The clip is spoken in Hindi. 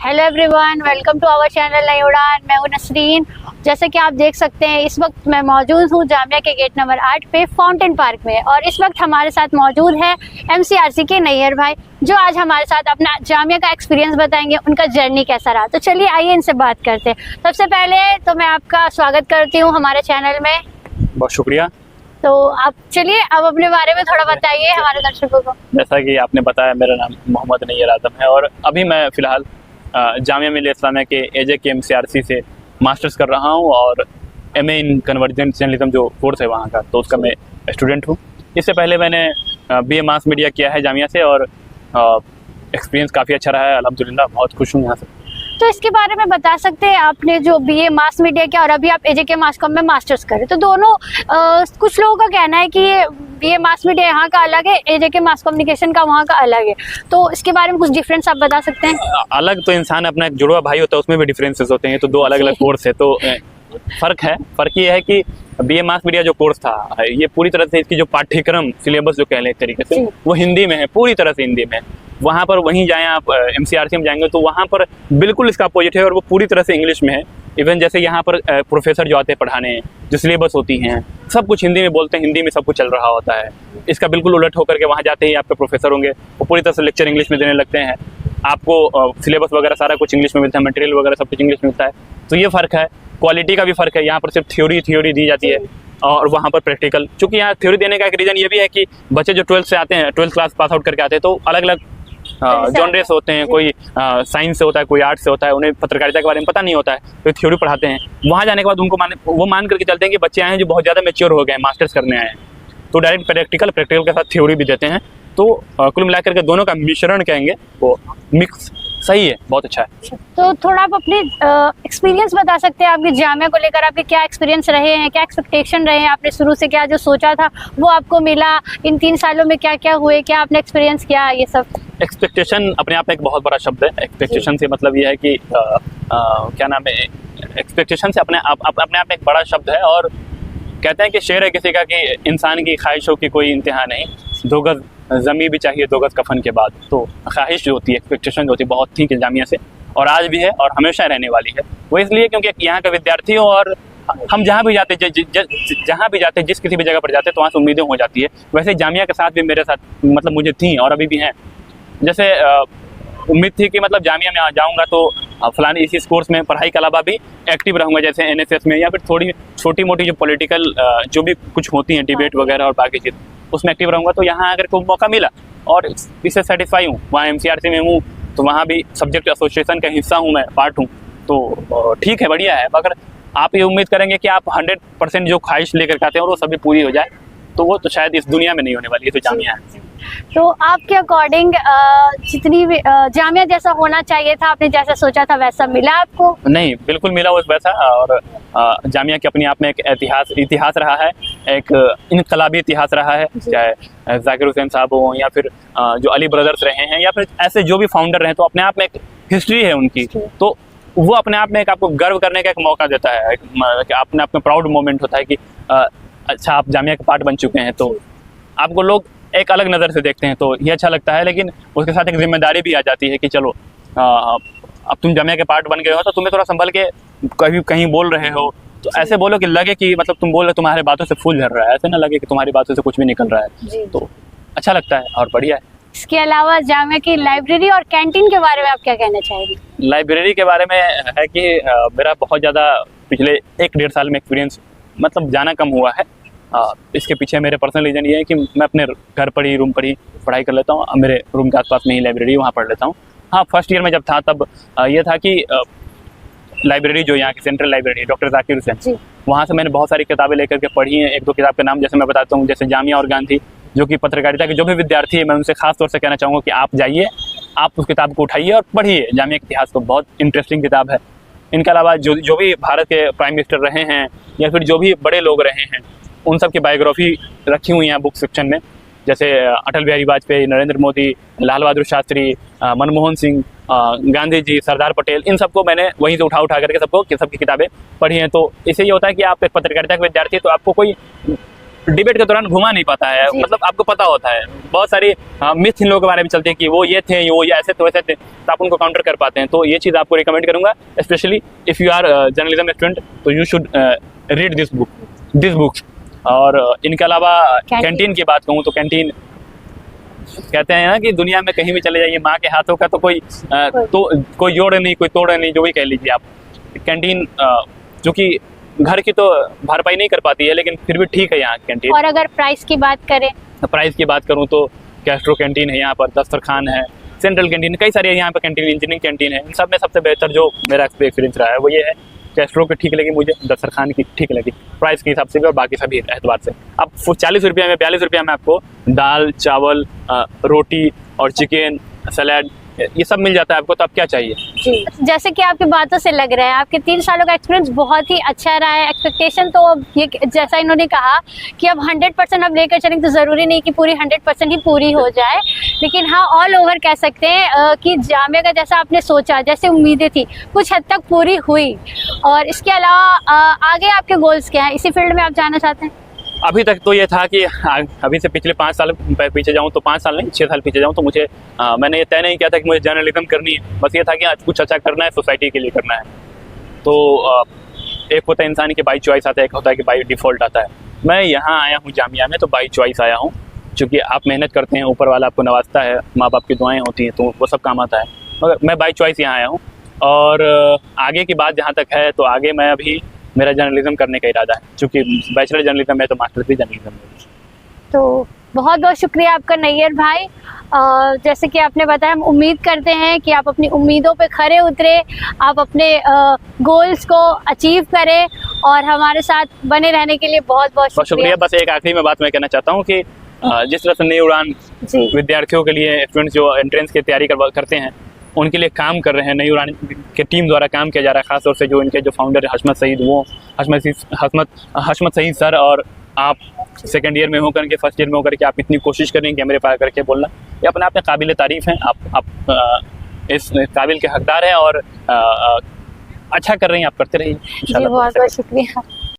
Hello everyone, welcome to our channel Nai Udaan. मैं हूं नसरीन। जैसे कि आप देख सकते हैं इस वक्त मैं मौजूद हूं जामिया के गेट नंबर 8 पे फाउंटेन पार्क में, और इस वक्त हमारे साथ मौजूद है एमसीआरसी के नैयर भाई, जो आज हमारे साथ अपना जामिया का एक्सपीरियंस बताएंगे, उनका जर्नी कैसा रहा। तो चलिए आइए इनसे बात करते हैं। सबसे पहले तो मैं आपका स्वागत करती हूँ हमारे चैनल में। बहुत शुक्रिया। तो आप चलिए अब अपने बारे में थोड़ा बताइए हमारे दर्शकों को। जैसा कि आपने बताया, मेरा नाम मोहम्मद नैयर आदम है और अभी मैं फ़िलहाल जामिया मिल्लिया इस्लामिया के एजे के एमसीआरसी से मास्टर्स कर रहा हूं और एमए इन कन्वर्जेंट जर्नलिज्म जो कोर्स है वहां का, तो उसका मैं स्टूडेंट हूं। इससे पहले मैंने बीए मास मीडिया किया है जामिया से और एक्सपीरियंस काफ़ी अच्छा रहा है, अल्हम्दुलिल्लाह। बहुत खुश हूँ यहाँ से। तो इसके बारे में बता सकते हैं, आपने जो बीए मास मीडिया किया और अभी आप एजे के मास कॉम में मास्टर्स करें, तो दोनों कुछ लोगों का कहना है कि बीए मास मीडिया यहाँ का अलग है, एजे के मास कम्युनिकेशन का वहाँ का अलग है। तो इसके बारे में कुछ डिफरेंस आप बता सकते हैं? अलग तो इंसान अपना एक जुड़वा भाई होता है, उसमें भी डिफरेंसेस होते हैं। तो दो अलग अलग कोर्स है, तो फ़र्क है। फ़र्क ये है कि बीए मास मीडिया जो कोर्स था, ये पूरी तरह से इसकी जो पाठ्यक्रम सिलेबस जो कह लें एक तरीके से, वो हिंदी में है, पूरी तरह से हिंदी में। वहाँ पर वहीं जाएँ आप एमसीआरसी में जाएंगे तो वहाँ पर बिल्कुल इसका अपोजिट है और वो पूरी तरह से इंग्लिश में है। इवन जैसे यहाँ पर प्रोफेसर जो आते हैं पढ़ाने, जो सिलेबस होती हैं, सब कुछ हिंदी में बोलते हैं, हिंदी में सब कुछ चल रहा होता है। इसका बिल्कुल उलट होकर के वहाँ जाते ही आपके प्रोफेसर होंगे, वो पूरी तरह से लेक्चर इंग्लिश में देने लगते हैं। आपको सिलेबस वगैरह सारा कुछ इंग्लिश में मिलता है, मटेरियल वगैरह सब कुछ इंग्लिश में मिलता है। तो ये फ़र्क है, क्वालिटी का भी फ़र्क है। यहाँ पर सिर्फ थ्योरी दी जाती है और वहाँ पर प्रैक्टिकल। चूँकि यहाँ थ्योरी देने का एक रीज़न ये भी है कि बच्चे जो 12th से आते हैं, 12th क्लास पास आउट करके आते हैं, तो अलग अलग जॉनरेस होते हैं। कोई साइंस से होता है, कोई आर्ट्स से होता है, उन्हें पत्रकारिता के बारे में पता नहीं होता है, तो थ्योरी पढ़ाते हैं। वहाँ जाने के बाद उनको वो मान करके चलते हैं कि बच्चे आए हैं जो बहुत ज़्यादा मैच्योर हो गए हैं, मास्टर्स करने आए हैं, तो डायरेक्ट प्रैक्टिकल के साथ थ्योरी भी देते हैं। तो कुल मिलाकर के दोनों का मिश्रण कहेंगे, वो मिक्स सही है, बहुत अच्छा है। तो थोड़ा आप अपने एक्सपीरियंस बता सकते हैं, आपकी जामिया को लेकर आपके क्या एक्सपीरियंस रहे हैं, क्या एक्सपेक्टेशन रहे हैं, आपने शुरू से क्या जो सोचा था वो आपको मिला, इन 3 सालों में क्या क्या हुए, क्या आपने एक्सपीरियंस किया, ये सब? एक्सपेक्टेशन अपने आप में एक बहुत बड़ा शब्द है। एक्सपेक्टेशन से मतलब ये है कि क्या नाम है, एक्सपेक्टेशन से अपने आप में एक बड़ा शब्द है। और कहते हैं कि शेर है किसी का कि इंसान की ख्वाहिशों की कोई इंतहा नहीं, 2 गज ज़मीं भी चाहिए 2 गज कफन के बाद। तो ख्वाहिश जो होती है, एक्सपेक्टेशन जो होती है, बहुत थी कि जामिया से, और आज भी है और हमेशा रहने वाली है। वो इसलिए क्योंकि यहाँ का विद्यार्थी हो और हम जहाँ भी जाते, जहाँ भी जाते, जिस किसी भी जगह पर जाते, तो वहाँ से उम्मीदें हो जाती है। वैसे जामिया के साथ भी मेरे साथ मतलब मुझे थी और अभी भी हैं। जैसे उम्मीद थी कि मतलब जामिया में जाऊँगा तो फलानी इस कोर्स में पढ़ाई के अलावा भी एक्टिव रहूँगा, जैसे एनएसएस में, या फिर थोड़ी छोटी मोटी जो पॉलिटिकल जो भी कुछ होती हैं, डिबेट वगैरह और बाकी चीज़, उसमें एक्टिव रहूँगा। तो यहाँ अगर कोई मौका मिला और इससे सेटिस्फाई हूँ, वहाँ एमसीआरसी में हूँ तो वहाँ भी सब्जेक्ट एसोसिएशन का हिस्सा हूँ, मैं पार्ट हूँ, तो ठीक है, बढ़िया है। मगर आप ये उम्मीद करेंगे कि आप 100% जो ख्वाहिश लेकर के आते हैं और वो सभी पूरी हो जाए, तो वो तो शायद इस दुनिया में नहीं होने वाली है। तो जामिया है। तो आपके अकॉर्डिंग जितनी भी जामिया जैसा होना चाहिए था, आपने जैसा सोचा था वैसा मिला आपको? नहीं, बिल्कुल मिला वो वैसा। और जामिया के अपने आप में एक इतिहास रहा है, एक इनकलाबी इतिहास रहा है। चाहे जाकिर हुसैन साहब हों या फिर जो अली ब्रदर्स रहे हैं या फिर ऐसे जो भी फाउंडर रहे, तो अपने आप में एक हिस्ट्री है उनकी। तो वो अपने आप में एक आपको गर्व करने का एक मौका देता है, अपने आप में प्राउड मोमेंट होता है कि अच्छा आप जामिया के पार्ट बन चुके हैं, तो आपको लोग एक अलग नज़र से देखते हैं, तो ये अच्छा लगता है। लेकिन उसके साथ एक जिम्मेदारी भी आ जाती है कि चलो अब तुम जामिया के पार्ट बन गए हो, तो तुम्हें थोड़ा संभल के कहीं बोल रहे हो तो ऐसे बोलो कि लगे कि मतलब तुम बोल रहे, तुम्हारे बातों से फूल झड़ रहा है, ऐसे ना लगे कि तुम्हारी बातों से कुछ भी निकल रहा है। तो अच्छा लगता है और बढ़िया है। इसके अलावा जामिया की लाइब्रेरी और कैंटीन के बारे में आप क्या कहना चाहेंगे? लाइब्रेरी के बारे में है कि मेरा बहुत ज़्यादा पिछले 1-1.5 साल में एक्सपीरियंस मतलब जाना कम हुआ है। इसके पीछे मेरे पर्सनल रीज़न ये है कि मैं अपने घर पर ही, रूम पर ही पढ़ाई कर लेता हूँ। मेरे रूम के आसपास में ही लाइब्रेरी, वहाँ पढ़ लेता हूँ। हाँ, फर्स्ट ईयर में जब था तब ये था कि लाइब्रेरी जो यहाँ की central library doctor Zakir Hussain, वहाँ से मैंने बहुत सारी किताबें लेकर के पढ़ी हैं। 1-2 किताब के नाम जैसे मैं बताता हूँ, जैसे जामिया और गांधी, जो कि पत्रकारिता के जो भी विद्यार्थी है, मैं उनसे खास तौर से कहना चाहूँगा कि आप जाइए, आप उस किताब को उठाइए और पढ़िए। जामिया के इतिहास को बहुत इंटरेस्टिंग किताब है। इनके अलावा जो भी भारत के प्राइम मिनिस्टर रहे हैं या फिर जो भी बड़े लोग रहे हैं, उन सब की बायोग्राफी रखी हुई हैं बुक सेक्शन में। जैसे अटल बिहारी वाजपेयी, नरेंद्र मोदी, लाल बहादुर शास्त्री, मनमोहन सिंह, गांधी जी, सरदार पटेल, इन सबको मैंने वहीं से उठा करके सबकी किताबें पढ़ी हैं। तो इससे ये होता है कि आप एक पत्रकारिता के विद्यार्थी, तो आपको कोई डिबेट के दौरान घुमा नहीं पाता है, जी। मतलब आपको पता होता है बहुत सारी मिथ इन लोगों के बारे में चलते हैं कि वो ये थे, वो ये ऐसे थे, वैसे थे, तो आप उनको काउंटर कर पाते हैं। तो ये चीज़ आपको रिकमेंड करूंगा, specially if you are journalism student, तो you should read this books. और इनके अलावा कैंटीन की बात कहूँ तो कैंटीन कहते हैं ना कि दुनिया में कहीं भी चले जाइए, माँ के हाथों का तो कोई जोड़ नहीं, कोई तोड़ नहीं, जो भी कह लीजिए आप। कैंटीन जो कि घर की तो भरपाई नहीं कर पाती है, लेकिन फिर भी ठीक है यहाँ कैंटीन। और अगर प्राइस की बात करें, प्राइस की बात करूँ तो कैस्ट्रो कैंटीन है यहाँ पर, दस्तरखान है, सेंट्रल कैंटीन, कई सारी यहाँ पर कैंटीन, इंजीनियरिंग कैंटीन है। इन सब में सबसे बेहतर जो मेरा एक्सपीरियंस रहा है वो ये है, कैस्ट्रो की ठीक लगी मुझे, दस्तरखान की ठीक लगी, प्राइस के हिसाब से भी और बाकी सभी एतबार से। अब 40 रुपये में, 42 रुपये में आपको दाल, चावल, रोटी और चिकन, सलाद, ये सब मिल जाता है आपको, तो आप क्या चाहिए। जी, जैसे कि आपकी बातों से लग रहा है आपके 3 सालों का एक्सपीरियंस बहुत ही अच्छा रहा है। एक्सपेक्टेशन तो अब ये, जैसा इन्होंने कहा कि अब 100% अब लेकर चलेंगे, तो ज़रूरी नहीं कि पूरी 100% ही पूरी हो जाए, लेकिन हाँ ऑल ओवर कह सकते हैं कि जामिया का जैसा आपने सोचा, जैसे उम्मीदें थी, कुछ हद तक पूरी हुई। और इसके अलावा आगे आपके गोल्स क्या हैं, इसी फील्ड में आप जाना चाहते हैं? अभी तक तो ये था कि अभी से पिछले 5 साल पीछे जाऊँ तो 5 साल नहीं, 6 साल पीछे जाऊँ तो मुझे मैंने ये तय नहीं किया था कि मुझे जर्नलिज्म करनी है। बस ये था कि आज कुछ अच्छा करना है, सोसाइटी के लिए करना है। तो एक होता है इंसान की बाई चॉइस आता है, एक होता है कि बाई डिफ़ॉल्ट आता है। मैं यहाँ आया हूँ जामिया में तो बाई चॉइस आया हूँ, क्योंकि आप मेहनत करते हैं, ऊपर वाला आपको नवाजता है, माँ बाप की दुआएँ होती हैं, तो वो सब काम आता है। मगर मैं बाई चॉइस यहाँ आया हूँ। और आगे की बात जहाँ तक है, तो आगे मैं अभी मेरा जर्नलिज्म करने का इरादा है, क्योंकि बैचलर जर्नलिज्म है तो मास्टर भी जर्नलिज्म है। तो बहुत बहुत शुक्रिया आपका नैयर भाई। जैसे कि आपने बताया, हम उम्मीद करते हैं कि आप अपनी उम्मीदों पे खरे उतरे, आप अपने गोल्स को अचीव करें, और हमारे साथ बने रहने के लिए बहुत बहुत शुक्रिया। बस एक आखिरी में बात मैं कहना चाहता हूँ कि जिस तरह से नई उड़ान विद्यार्थियों के लिए, स्टूडेंट्स जो एंट्रेंस की तैयारी करते हैं, उनके लिए काम कर रहे हैं, नई उड़ान के टीम द्वारा काम किया जा रहा है। खासतौर से जो इनके जो फाउंडर है हशमत सईद, वो हशमत सईद सर, और आप सेकेंड ईयर में होकर के, फर्स्ट ईयर में होकर के आप इतनी कोशिश करें कैमरे पार करके बोलना, ये अपने आप में काबिल तारीफ़ है। आप इस काबिल के हकदार हैं और अच्छा कर रही हैं, आप करते रहिए। जी, बहुत बहुत शुक्रिया।